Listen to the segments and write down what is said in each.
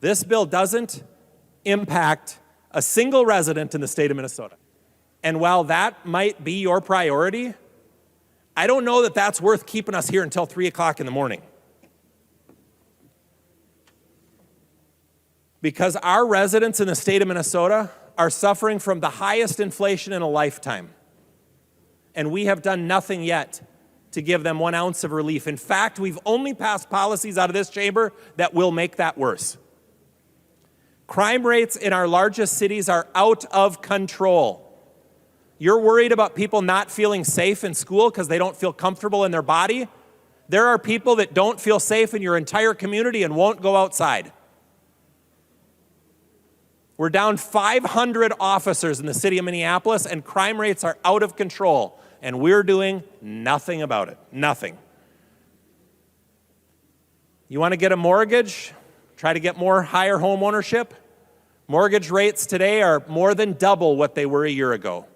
This bill doesn't impact a single resident in the state of Minnesota. And while that might be your priority, I don't know that that's worth keeping us here until 3 o'clock in the morning. Because our residents in the state of Minnesota are suffering from the highest inflation in a lifetime. And we have done nothing yet to give them 1 ounce of relief. In fact, we've only passed policies out of this chamber that will make that worse. Crime rates in our largest cities are out of control. You're worried about people not feeling safe in school because they don't feel comfortable in their body? There are people that don't feel safe in your entire community and won't go outside. We're down 500 officers in the city of Minneapolis, and crime rates are out of control, and we're doing nothing about it. Nothing. You want to get a mortgage? Try to get more higher home ownership? Mortgage rates today are more than double what they were a year ago.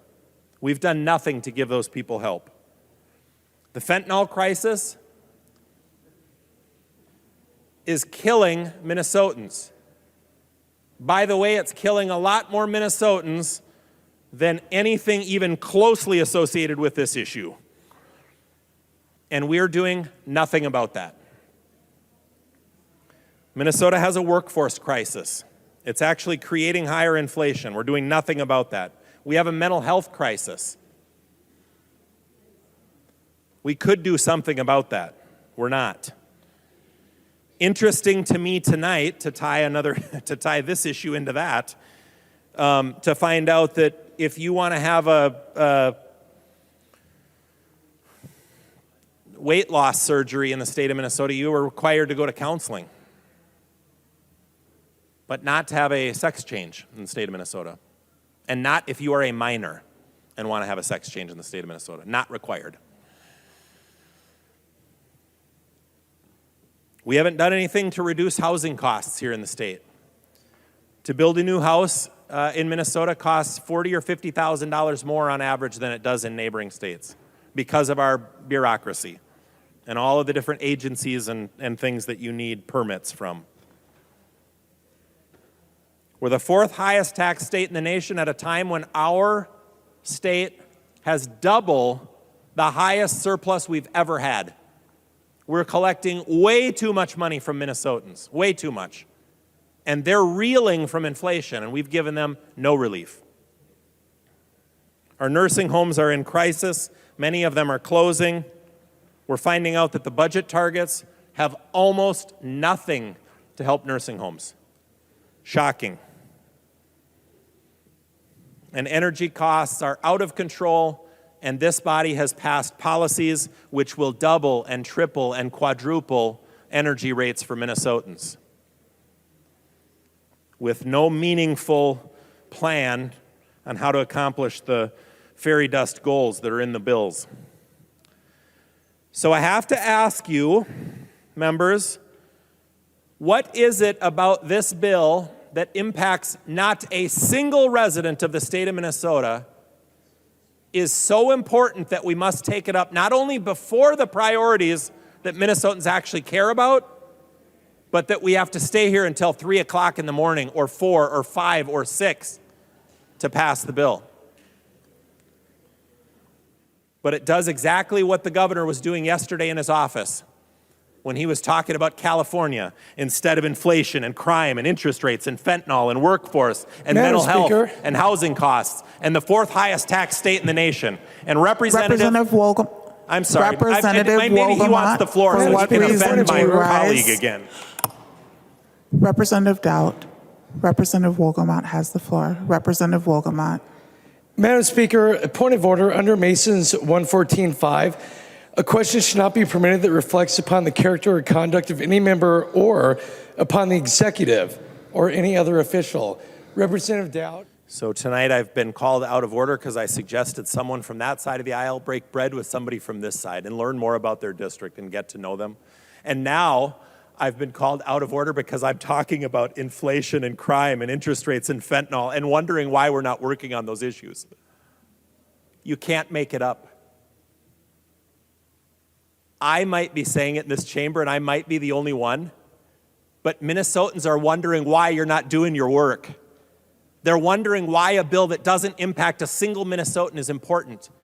We've done nothing to give those people help. The fentanyl crisis is killing Minnesotans. By the way, it's killing a lot more Minnesotans than anything even closely associated with this issue. And we're doing nothing about that. Minnesota has a workforce crisis. It's actually creating higher inflation. We're doing nothing about that. We have a mental health crisis. We could do something about that. We're not. Interesting to me tonight, to tie this issue into that, to find out that if you want to have a weight loss surgery in the state of Minnesota, you are required to go to counseling, but not to have a sex change in the state of Minnesota, and not if you are a minor and want to have a sex change in the state of Minnesota. Not required. We haven't done anything to reduce housing costs here in the state. To build a new house in Minnesota costs $40,000 or $50,000 more on average than it does in neighboring states because of our bureaucracy and all of the different agencies and things that you need permits from. We're the 4th highest tax state in the nation at a time when our state has double the highest surplus we've ever had. We're collecting way too much money from Minnesotans, way too much. And they're reeling from inflation, and we've given them no relief. Our nursing homes are in crisis. Many of them are closing. We're finding out that the budget targets have almost nothing to help nursing homes. Shocking. And energy costs are out of control, and this body has passed policies which will double and triple and quadruple energy rates for Minnesotans, with no meaningful plan on how to accomplish the fairy dust goals that are in the bills. So I have to ask you, members, what is it about this bill that impacts not a single resident of the state of Minnesota is so important that we must take it up not only before the priorities that Minnesotans actually care about, but that we have to stay here until 3 o'clock in the morning or 4 or 5 or 6 to pass the bill. But it does exactly what the governor was doing yesterday in his office when he was talking about California instead of inflation and crime and interest rates and fentanyl and workforce and mental health and housing costs and the 4th highest tax state in the nation. And Representative Wolgamott. I'm sorry. Maybe he wants the floor so he can offend my colleague again. Representative Dowd. Representative Wolgamott has the floor. Representative Wolgamott. Madam Speaker, a point of order under Mason's 114.5. A question should not be permitted that reflects upon the character or conduct of any member or upon the executive or any other official. Representative Dowd. So tonight I've been called out of order because I suggested someone from that side of the aisle break bread with somebody from this side and learn more about their district and get to know them. And now I've been called out of order because I'm talking about inflation and crime and interest rates and fentanyl and wondering why we're not working on those issues. You can't make it up. I might be saying it in this chamber, and I might be the only one, But Minnesotans are wondering why you're not doing your work. They're wondering why a bill that doesn't impact a single Minnesotan is important.